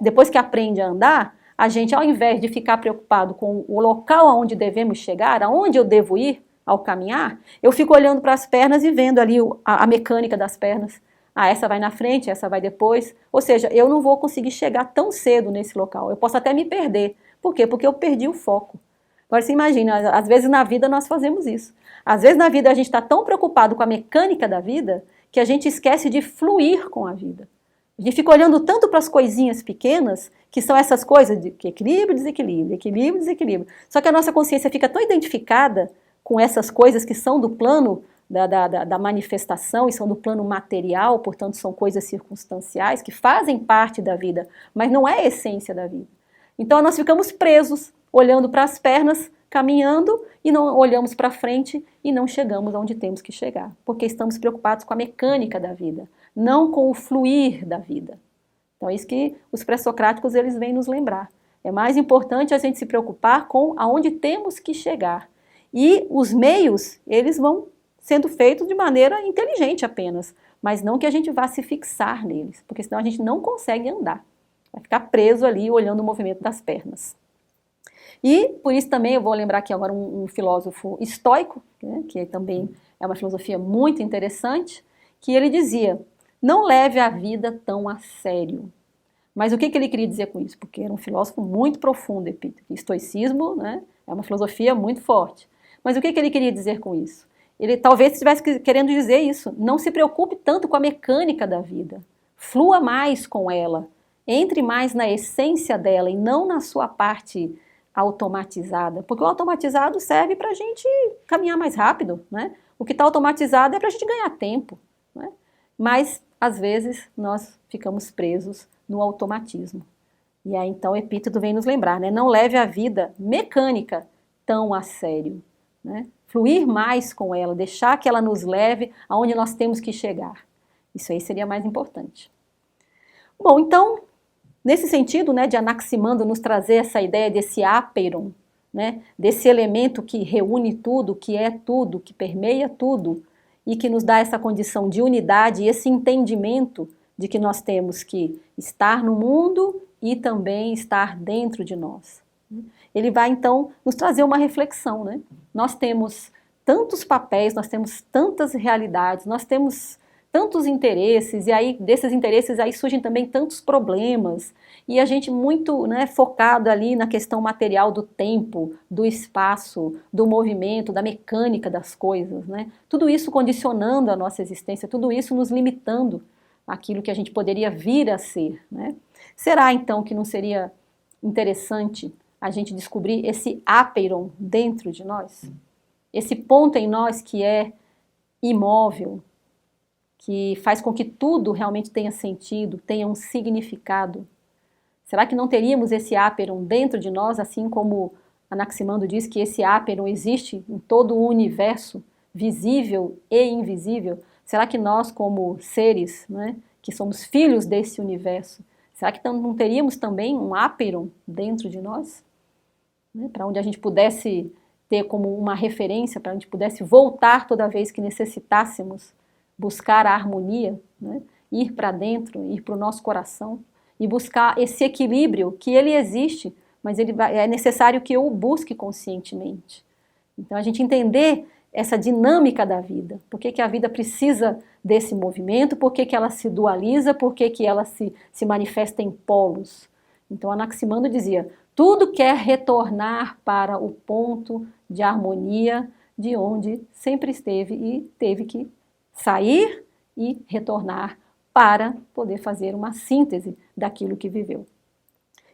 depois que aprende a andar, a gente, ao invés de ficar preocupado com o local aonde devemos chegar, aonde eu devo ir ao caminhar, eu fico olhando para as pernas e vendo ali a mecânica das pernas. Ah, essa vai na frente, essa vai depois. Ou seja, eu não vou conseguir chegar tão cedo nesse local. Eu posso até me perder. Por quê? Porque eu perdi o foco. Agora você imagina, às vezes na vida nós fazemos isso. Às vezes na vida a gente está tão preocupado com a mecânica da vida que a gente esquece de fluir com a vida. A gente fica olhando tanto para as coisinhas pequenas, que são essas coisas de equilíbrio, desequilíbrio, equilíbrio, desequilíbrio. Só que a nossa consciência fica tão identificada com essas coisas que são do plano da manifestação e são do plano material, portanto são coisas circunstanciais que fazem parte da vida, mas não é a essência da vida. Então nós ficamos presos, olhando para as pernas, caminhando e não olhamos para frente e não chegamos onde temos que chegar, porque estamos preocupados com a mecânica da vida, não com o fluir da vida. Então é isso que os pré-socráticos eles vêm nos lembrar. É mais importante a gente se preocupar com aonde temos que chegar. E os meios, eles vão sendo feitos de maneira inteligente apenas, mas não que a gente vá se fixar neles, porque senão a gente não consegue andar. Vai ficar preso ali olhando o movimento das pernas. E por isso também eu vou lembrar aqui agora um filósofo estoico, né, que também é uma filosofia muito interessante, que ele dizia, não leve a vida tão a sério. Mas o que ele queria dizer com isso? Porque era um filósofo muito profundo, estoicismo, né, é uma filosofia muito forte. Mas o que ele queria dizer com isso? Ele talvez estivesse querendo dizer isso, não se preocupe tanto com a mecânica da vida, flua mais com ela, entre mais na essência dela e não na sua parte automatizada, porque o automatizado serve para a gente caminhar mais rápido, né? O que está automatizado é para a gente ganhar tempo, né? Mas, às vezes, nós ficamos presos no automatismo. E aí, então, Epíteto vem nos lembrar, né? Não leve a vida mecânica tão a sério, né? Fluir mais com ela, deixar que ela nos leve aonde nós temos que chegar. Isso aí seria mais importante. Bom, então, nesse sentido, né, de Anaximandro nos trazer essa ideia desse ápeiron, né, desse elemento que reúne tudo, que permeia tudo, e que nos dá essa condição de unidade e esse entendimento de que nós temos que estar no mundo e também estar dentro de nós. Ele vai, então, nos trazer uma reflexão, né? Nós temos tantos papéis, nós temos tantas realidades, nós temos tantos interesses, e aí desses interesses aí surgem também tantos problemas, e a gente muito, né, focado ali na questão material do tempo, do espaço, do movimento, da mecânica das coisas, né? Tudo isso condicionando a nossa existência, tudo isso nos limitando àquilo que a gente poderia vir a ser, né? Será então que não seria interessante a gente descobrir esse ápeiron dentro de nós? Esse ponto em nós que é imóvel, que faz com que tudo realmente tenha sentido, tenha um significado. Será que não teríamos esse ápeiron dentro de nós, assim como Anaximandro diz que esse ápeiron existe em todo o universo, visível e invisível? Será que nós, como seres, né, que somos filhos desse universo, será que não teríamos também um ápeiron dentro de nós? Né, para onde a gente pudesse ter como uma referência, para onde a gente pudesse voltar toda vez que necessitássemos buscar a harmonia, né? Ir para dentro, ir para o nosso coração e buscar esse equilíbrio que ele existe, mas é necessário que eu o busque conscientemente. Então a gente entender essa dinâmica da vida, por que a vida precisa desse movimento, por que ela se dualiza, por que ela se manifesta em polos. Então Anaximandro dizia, tudo quer retornar para o ponto de harmonia de onde sempre esteve e teve que sair e retornar para poder fazer uma síntese daquilo que viveu.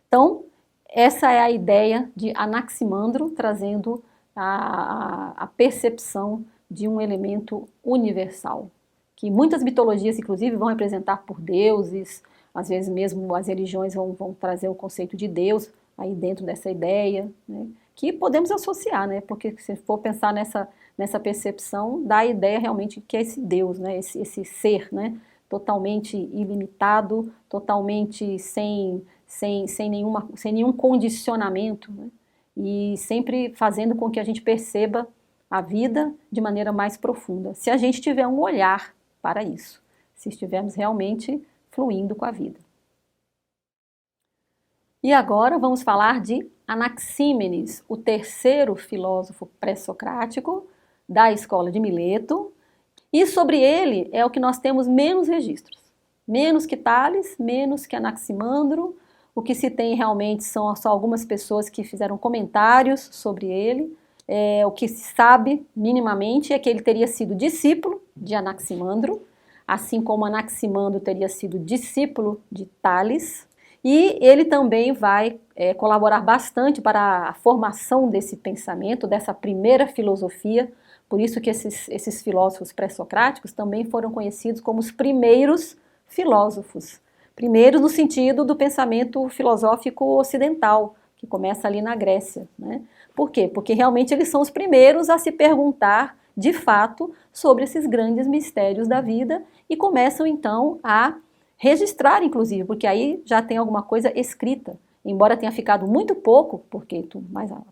Então, essa é a ideia de Anaximandro trazendo a percepção de um elemento universal, que muitas mitologias, inclusive, vão representar por deuses, às vezes mesmo as religiões vão trazer o conceito de Deus aí dentro dessa ideia, né, que podemos associar, né, porque se for pensar nessa percepção, dá a ideia realmente que é esse Deus, né, esse ser, né, totalmente ilimitado, totalmente sem nenhum condicionamento, né, e sempre fazendo com que a gente perceba a vida de maneira mais profunda, se a gente tiver um olhar para isso, se estivermos realmente fluindo com a vida. E agora vamos falar de Anaxímenes, o terceiro filósofo pré-socrático da escola de Mileto, E sobre ele é o que nós temos menos registros. Menos que Tales, menos que Anaximandro. O que se tem realmente são só algumas pessoas que fizeram comentários sobre ele. O que se sabe minimamente é que ele teria sido discípulo de Anaximandro, assim como Anaximandro teria sido discípulo de Tales. E ele também vai colaborar bastante para a formação desse pensamento, dessa primeira filosofia. Por isso que esses filósofos pré-socráticos também foram conhecidos como os primeiros filósofos. Primeiros no sentido do pensamento filosófico ocidental, que começa ali na Grécia, né? Por quê? Porque realmente eles são os primeiros a se perguntar, de fato, sobre esses grandes mistérios da vida e começam então a registrar, inclusive, porque aí já tem alguma coisa escrita. Embora tenha ficado muito pouco, porque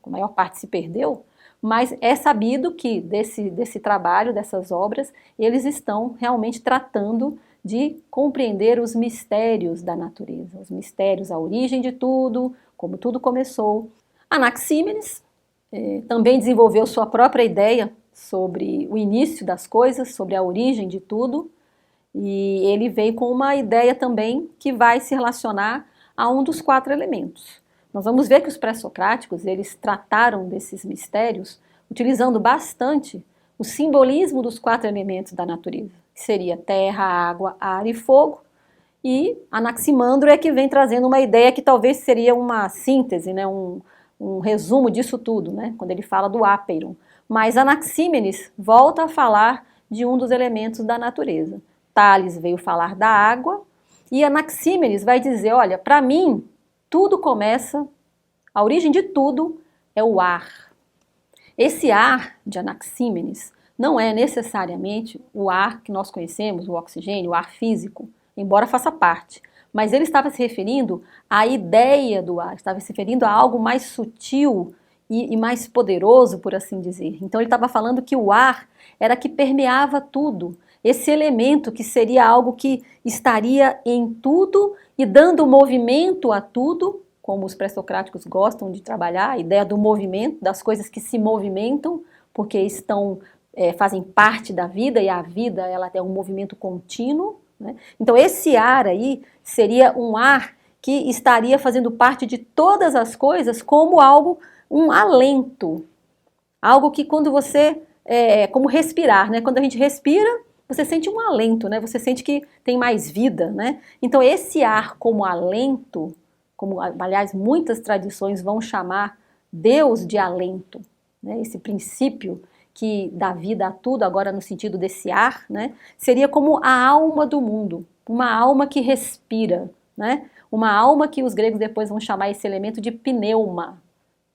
a maior parte se perdeu, mas é sabido que desse trabalho, dessas obras, eles estão realmente tratando de compreender os mistérios da natureza, os mistérios, a origem de tudo, como tudo começou. Anaxímenes também desenvolveu sua própria ideia sobre o início das coisas, sobre a origem de tudo, e ele veio com uma ideia também que vai se relacionar a um dos 4 elementos. Nós vamos ver que os pré-socráticos, eles trataram desses mistérios utilizando bastante o simbolismo dos 4 elementos da natureza, que seria terra, água, ar e fogo, e Anaximandro é que vem trazendo uma ideia que talvez seria uma síntese, né, um resumo disso tudo, né, quando ele fala do ápeiron. Mas Anaxímenes volta a falar de um dos elementos da natureza. Tales veio falar da água, e Anaxímenes vai dizer, olha, para mim, tudo começa, a origem de tudo é o ar. Esse ar de Anaxímenes não é necessariamente o ar que nós conhecemos, o oxigênio, o ar físico, embora faça parte. Mas ele estava se referindo à ideia do ar, estava se referindo a algo mais sutil e mais poderoso, por assim dizer. Então ele estava falando que o ar era que permeava tudo, esse elemento que seria algo que estaria em tudo e dando movimento a tudo, como os pré-socráticos gostam de trabalhar, a ideia do movimento, das coisas que se movimentam, porque fazem parte da vida, e a vida ela é um movimento contínuo, né? Então esse ar aí seria um ar que estaria fazendo parte de todas as coisas como algo, um alento, algo que quando você, como respirar, né? Quando a gente respira, você sente um alento, né? Você sente que tem mais vida, né? Então esse ar como alento, como aliás muitas tradições vão chamar Deus de alento, né? Esse princípio que dá vida a tudo, agora no sentido desse ar, né? Seria como a alma do mundo, uma alma que respira, né? Uma alma que os gregos depois vão chamar esse elemento de pneuma.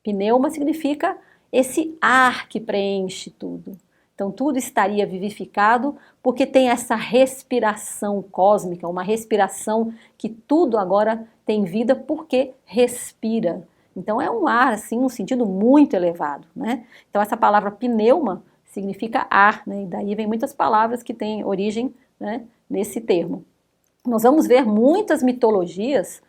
Pneuma significa esse ar que preenche tudo. Então tudo estaria vivificado porque tem essa respiração cósmica, uma respiração que tudo agora tem vida porque respira. Então é um ar, assim, um sentido muito elevado, né? Então essa palavra pneuma significa ar, né? E daí vem muitas palavras que têm origem, né, nesse termo. Nós vamos ver muitas mitologias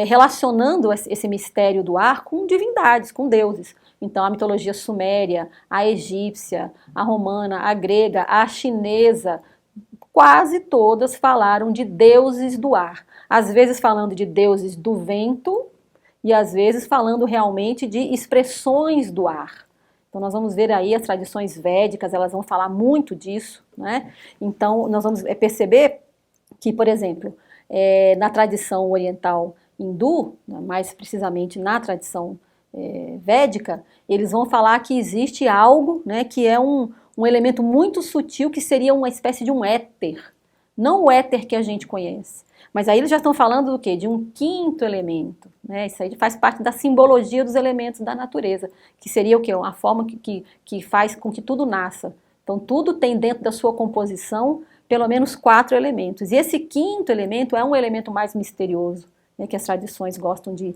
relacionando esse mistério do ar com divindades, com deuses. Então a mitologia suméria, a egípcia, a romana, a grega, a chinesa, quase todas falaram de deuses do ar. Às vezes falando de deuses do vento e às vezes falando realmente de expressões do ar. Então nós vamos ver aí as tradições védicas, elas vão falar muito disso, né? Então nós vamos perceber que, por exemplo, na tradição oriental hindu, mais precisamente na tradição védica, eles vão falar que existe algo, né, que é um elemento muito sutil, que seria uma espécie de um éter. Não o éter que a gente conhece. Mas aí eles já estão falando do quê? De um 5º elemento. Né? Isso aí faz parte da simbologia dos elementos da natureza, que seria o quê? Uma forma que faz com que tudo nasça. Então tudo tem dentro da sua composição pelo menos 4 elementos. E esse 5º elemento é um elemento mais misterioso, né, que as tradições gostam de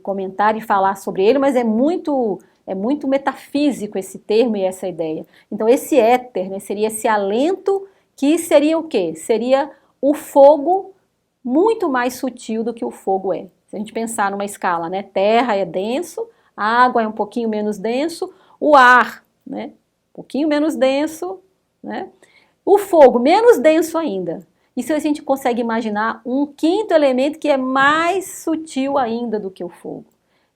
comentar e falar sobre ele, mas é muito metafísico esse termo e essa ideia. Então esse éter, né, seria esse alento que seria o quê? Seria o fogo muito mais sutil do que o fogo é. Se a gente pensar numa escala, né, terra é denso, a água é um pouquinho menos denso, o ar, né, um pouquinho menos denso, né, O fogo, menos denso ainda. E se a gente consegue imaginar um quinto elemento que é mais sutil ainda do que o fogo.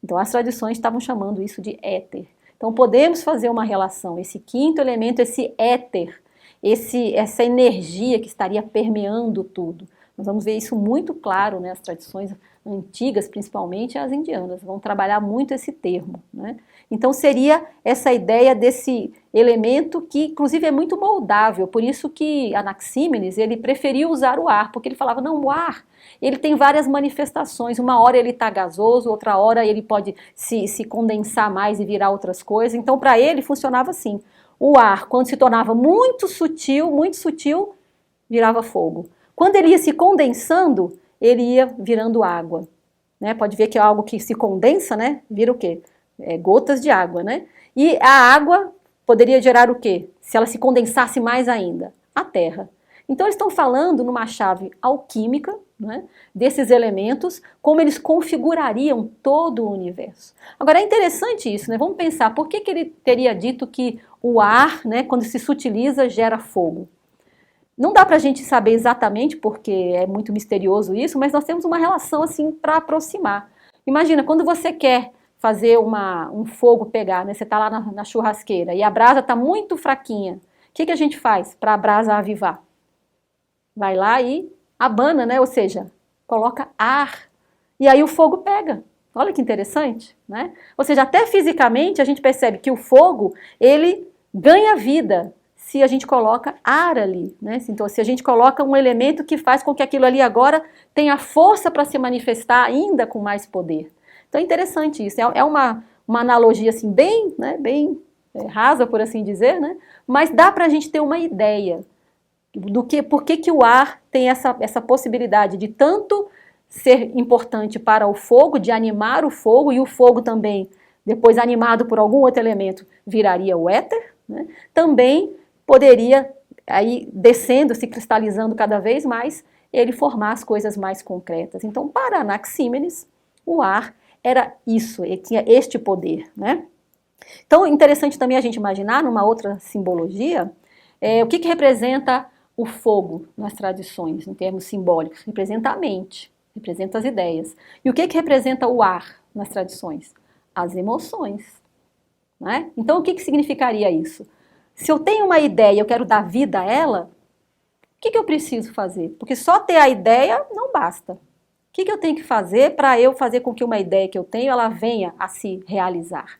Então as tradições estavam chamando isso de éter. Então podemos fazer uma relação, esse quinto elemento, esse éter, essa energia que estaria permeando tudo. Nós vamos ver isso muito claro, né? As tradições antigas, principalmente as indianas, vão trabalhar muito esse termo, né? Então seria essa ideia desse elemento que inclusive é muito moldável, por isso que Anaxímenes ele preferiu usar o ar, porque ele falava, não, o ar ele tem várias manifestações, uma hora ele está gasoso, outra hora ele pode se condensar mais e virar outras coisas, então para ele funcionava assim, o ar quando se tornava muito sutil, virava fogo. Quando ele ia se condensando, ele ia virando água. Né? Pode ver que é algo que se condensa, né? Vira o quê? Gotas de água, né? E a água poderia gerar o quê? Se ela se condensasse mais ainda? A terra. Então eles estão falando numa chave alquímica, né, desses elementos, como eles configurariam todo o universo. Agora é interessante isso, né? Vamos pensar, por que ele teria dito que o ar, né, quando se sutiliza, gera fogo? Não dá para a gente saber exatamente, porque é muito misterioso isso, mas nós temos uma relação assim para aproximar. Imagina, quando você quer fazer um fogo pegar, né? Você está lá na churrasqueira e a brasa está muito fraquinha. O que a gente faz para a brasa avivar? Vai lá e abana, né? Ou seja, coloca ar. E aí o fogo pega. Olha que interessante, né? Ou seja, até fisicamente a gente percebe que o fogo, ele ganha vida se a gente coloca ar ali, né? Então, se a gente coloca um elemento que faz com que aquilo ali agora tenha força para se manifestar ainda com mais poder. Então é interessante isso, é uma analogia assim bem, né, bem rasa, por assim dizer, né? Mas dá para a gente ter uma ideia do que, por que o ar tem essa possibilidade de tanto ser importante para o fogo, de animar o fogo, e o fogo também, depois animado por algum outro elemento, viraria o éter, né? Também poderia, aí descendo, se cristalizando cada vez mais, ele formar as coisas mais concretas. Então, para Anaxímenes, o ar era isso, ele tinha este poder, né? Então, interessante também a gente imaginar, numa outra simbologia, o que representa o fogo nas tradições, em termos simbólicos? Representa a mente, representa as ideias. E o que representa o ar nas tradições? As emoções, né? Então, o que significaria isso? Se eu tenho uma ideia e eu quero dar vida a ela, o que eu preciso fazer? Porque só ter a ideia não basta. O que eu tenho que fazer para eu fazer com que uma ideia que eu tenho, ela venha a se realizar?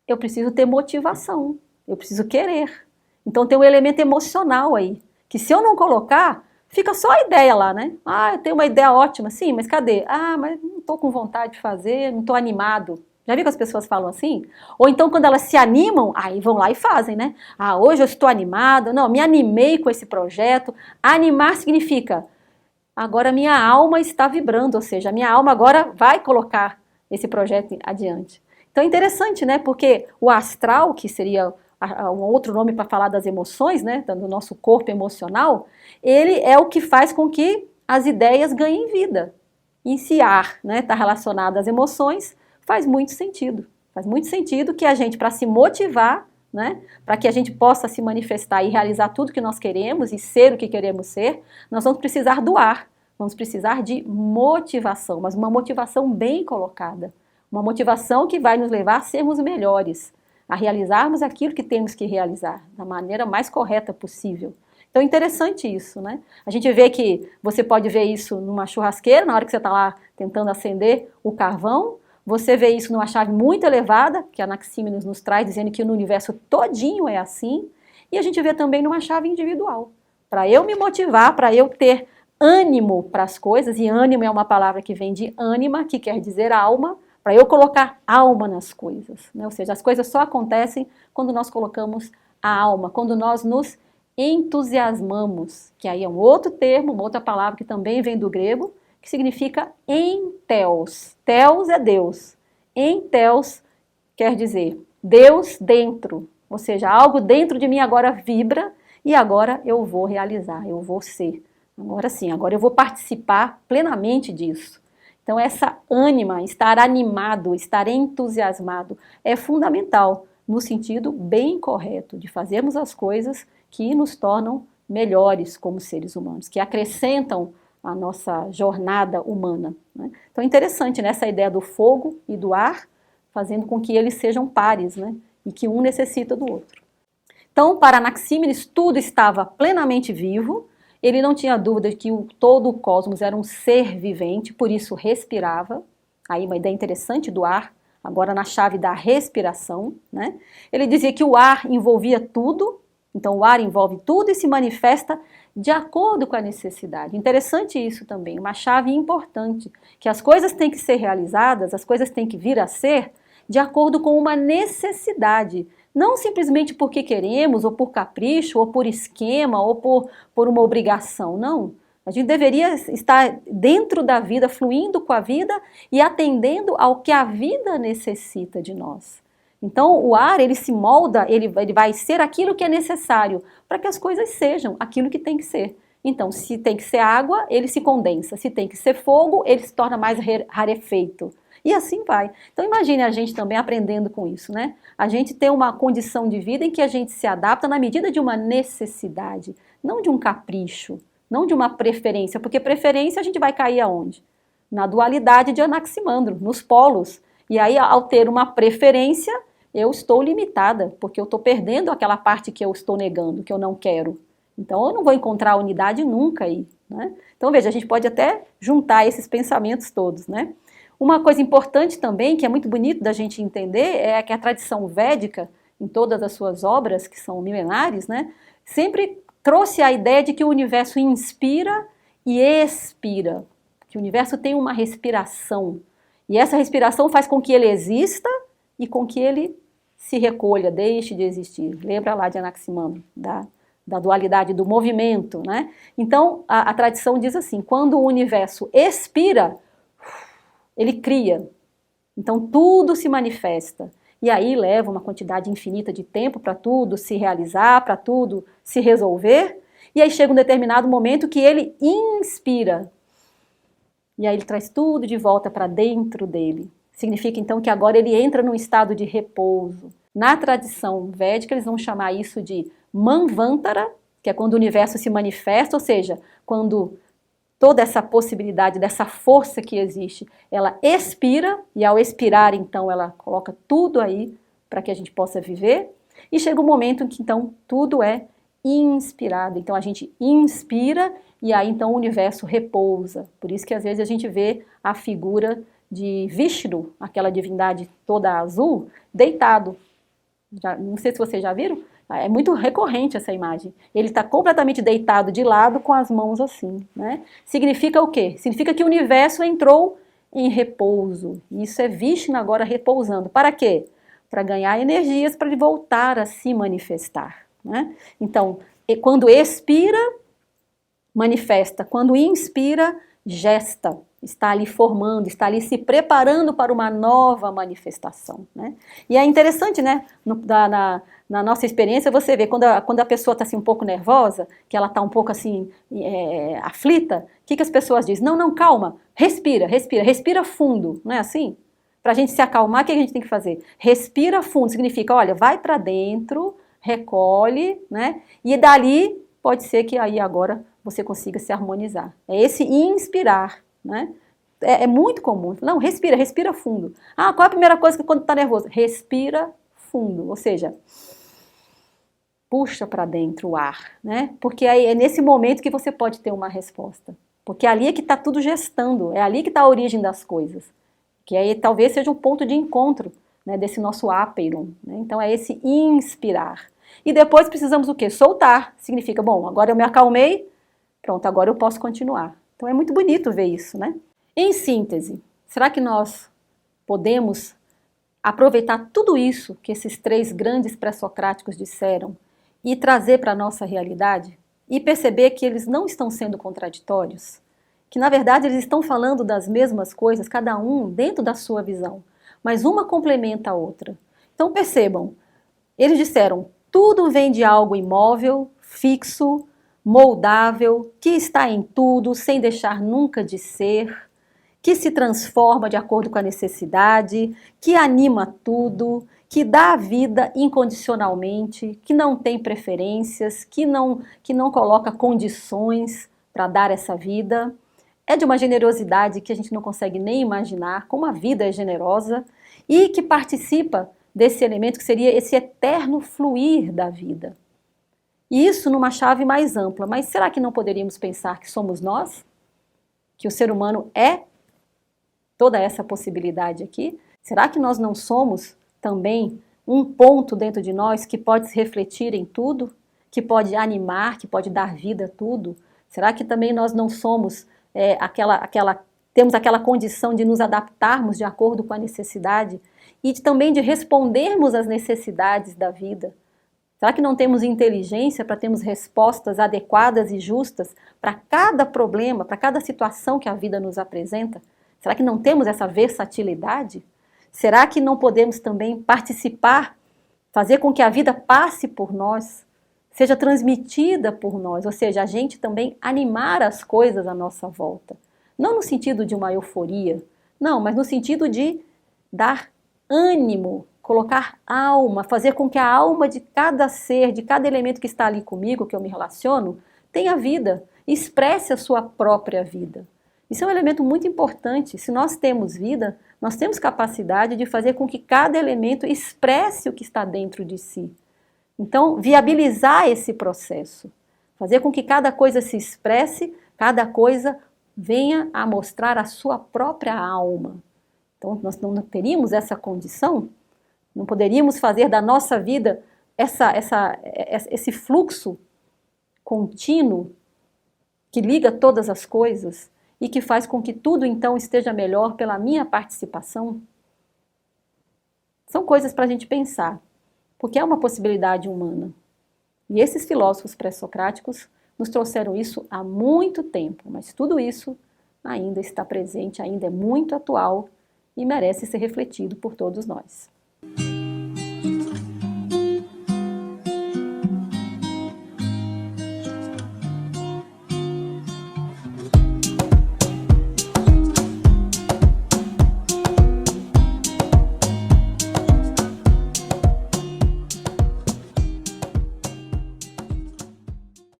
Eu preciso ter motivação, eu preciso querer. Então tem um elemento emocional aí, que se eu não colocar, fica só a ideia lá, né? Ah, eu tenho uma ideia ótima, sim, mas cadê? Ah, mas não estou com vontade de fazer, não estou animado. Já viu que as pessoas falam assim? Ou então quando elas se animam, aí vão lá e fazem, né? Ah, hoje eu estou animada, não, me animei com esse projeto. Animar significa, agora minha alma está vibrando, ou seja, a minha alma agora vai colocar esse projeto adiante. Então é interessante, né? Porque o astral, que seria um outro nome para falar das emoções, né? Do nosso corpo emocional, ele é o que faz com que as ideias ganhem vida. E se ar, né, está relacionado às emoções, faz muito sentido. Faz muito sentido que a gente, para se motivar, né, para que a gente possa se manifestar e realizar tudo que nós queremos e ser o que queremos ser, nós vamos precisar do ar, vamos precisar de motivação, mas uma motivação bem colocada. Uma motivação que vai nos levar a sermos melhores, a realizarmos aquilo que temos que realizar, da maneira mais correta possível. Então é interessante isso, né? A gente vê que você pode ver isso numa churrasqueira, na hora que você está lá tentando acender o carvão, você vê isso numa chave muito elevada, que a Anaxímenes nos traz, dizendo que no universo todinho é assim, e a gente vê também numa chave individual. Para eu me motivar, para eu ter ânimo para as coisas, e ânimo é uma palavra que vem de ânima, que quer dizer alma, para eu colocar alma nas coisas, né? Ou seja, as coisas só acontecem quando nós colocamos a alma, quando nós nos entusiasmamos, que aí é um outro termo, uma outra palavra que também vem do grego, que significa enteos. Teos é Deus. Enteos quer dizer Deus dentro, ou seja, algo dentro de mim agora vibra e agora eu vou realizar, eu vou ser. Agora sim, agora eu vou participar plenamente disso. Então essa ânima, estar animado, estar entusiasmado é fundamental no sentido bem correto de fazermos as coisas que nos tornam melhores como seres humanos, que acrescentam a nossa jornada humana, né? Então é interessante, né, essa ideia do fogo e do ar, fazendo com que eles sejam pares, né, e que um necessita do outro. Então, para Anaxímenes, tudo estava plenamente vivo, ele não tinha dúvida de que todo o cosmos era um ser vivente, por isso respirava. Aí uma ideia interessante do ar, agora na chave da respiração, né? Ele dizia que o ar envolvia tudo, então o ar envolve tudo e se manifesta de acordo com a necessidade. Interessante isso também, uma chave importante, que as coisas têm que ser realizadas, as coisas têm que vir a ser de acordo com uma necessidade, não simplesmente porque queremos, ou por capricho, ou por esquema, ou por uma obrigação, não. A gente deveria estar dentro da vida, fluindo com a vida e atendendo ao que a vida necessita de nós. Então, o ar, ele se molda, ele vai ser aquilo que é necessário para que as coisas sejam aquilo que tem que ser. Então, se tem que ser água, ele se condensa. Se tem que ser fogo, ele se torna mais rarefeito. E assim vai. Então imagine a gente também aprendendo com isso, né? A gente tem uma condição de vida em que a gente se adapta na medida de uma necessidade, não de um capricho, não de uma preferência, porque preferência a gente vai cair aonde? Na dualidade de Anaximandro, nos polos. E aí, ao ter uma preferência, eu estou limitada, porque eu estou perdendo aquela parte que eu estou negando, que eu não quero. Então eu não vou encontrar a unidade nunca aí, né? Então veja, a gente pode até juntar esses pensamentos todos, né? Uma coisa importante também, que é muito bonito da gente entender, é que a tradição védica, em todas as suas obras, que são milenares, né, sempre trouxe a ideia de que o universo inspira e expira, que o universo tem uma respiração, e essa respiração faz com que ele exista e com que ele se recolha, deixe de existir. Lembra lá de Anaximandro, da dualidade do movimento, né? Então, a tradição diz assim, quando o universo expira, ele cria, então tudo se manifesta, e aí leva uma quantidade infinita de tempo para tudo se realizar, para tudo se resolver, e aí chega um determinado momento que ele inspira, e aí ele traz tudo de volta para dentro dele. Significa então que agora ele entra num estado de repouso. Na tradição védica eles vão chamar isso de Manvantara, que é quando o universo se manifesta, ou seja, quando toda essa possibilidade, dessa força que existe, ela expira, e ao expirar, então, ela coloca tudo aí para que a gente possa viver, e chega um momento em que, então, tudo é inspirado. Então, a gente inspira, e aí, então, o universo repousa. Por isso que, às vezes, a gente vê a figura de Vishnu, aquela divindade toda azul, deitado. Não sei se vocês já viram, é muito recorrente essa imagem. Ele está completamente deitado de lado com as mãos assim, né? Significa o quê? Significa que o universo entrou em repouso. Isso é Vishnu agora repousando. Para quê? Para ganhar energias para ele voltar a se manifestar, né? Então, quando expira, manifesta. Quando inspira, gesta. Está ali formando, está ali se preparando para uma nova manifestação, né? E é interessante, né? Na nossa experiência, você vê, quando a pessoa está assim, um pouco nervosa, que ela está um pouco assim, aflita, o que as pessoas dizem? Não, não, calma, respira, respira, respira fundo, não é assim? Para a gente se acalmar, o que a gente tem que fazer? Respira fundo, significa, olha, vai para dentro, recolhe, né? E dali, pode ser que aí agora você consiga se harmonizar. É esse inspirar, né? É muito comum. Não, respira, respira fundo. Ah, qual é a primeira coisa que quando está nervoso? Respira fundo, ou seja, puxa para dentro o ar, né? Porque aí é nesse momento que você pode ter uma resposta. Porque é ali é que está tudo gestando, é ali que está a origem das coisas. Que aí talvez seja um ponto de encontro, né, desse nosso áperon, né? Então é esse inspirar. E depois precisamos o quê? Soltar. Significa, bom, agora eu me acalmei, pronto, agora eu posso continuar. Então é muito bonito ver isso, né? Em síntese, será que nós podemos aproveitar tudo isso que esses três grandes pré-socráticos disseram e trazer para a nossa realidade e perceber que eles não estão sendo contraditórios? Que na verdade eles estão falando das mesmas coisas, cada um dentro da sua visão, mas uma complementa a outra. Então percebam, eles disseram, tudo vem de algo imóvel, fixo, moldável, que está em tudo, sem deixar nunca de ser, que se transforma de acordo com a necessidade, que anima tudo, que dá a vida incondicionalmente, que não tem preferências, que não coloca condições para dar essa vida. É de uma generosidade que a gente não consegue nem imaginar como a vida é generosa e que participa desse elemento que seria esse eterno fluir da vida. E isso numa chave mais ampla. Mas será que não poderíamos pensar que somos nós? Que o ser humano é toda essa possibilidade aqui? Será que nós não somos também um ponto dentro de nós que pode se refletir em tudo? Que pode animar, que pode dar vida a tudo? Será que também nós não somos temos aquela condição de nos adaptarmos de acordo com a necessidade e também de respondermos às necessidades da vida? Será que não temos inteligência para termos respostas adequadas e justas para cada problema, para cada situação que a vida nos apresenta? Será que não temos essa versatilidade? Será que não podemos também participar, fazer com que a vida passe por nós, seja transmitida por nós, ou seja, a gente também animar as coisas à nossa volta? Não no sentido de uma euforia, não, mas no sentido de dar ânimo, colocar alma, fazer com que a alma de cada ser, de cada elemento que está ali comigo, que eu me relaciono, tenha vida, expresse a sua própria vida. Isso é um elemento muito importante. Se nós temos vida, nós temos capacidade de fazer com que cada elemento expresse o que está dentro de si. Então, viabilizar esse processo, fazer com que cada coisa se expresse, cada coisa venha a mostrar a sua própria alma. Então, nós não teríamos essa condição, não poderíamos fazer da nossa vida esse fluxo contínuo que liga todas as coisas e que faz com que tudo então esteja melhor pela minha participação? São coisas para a gente pensar, porque é uma possibilidade humana. E esses filósofos pré-socráticos nos trouxeram isso há muito tempo, mas tudo isso ainda está presente, ainda é muito atual e merece ser refletido por todos nós.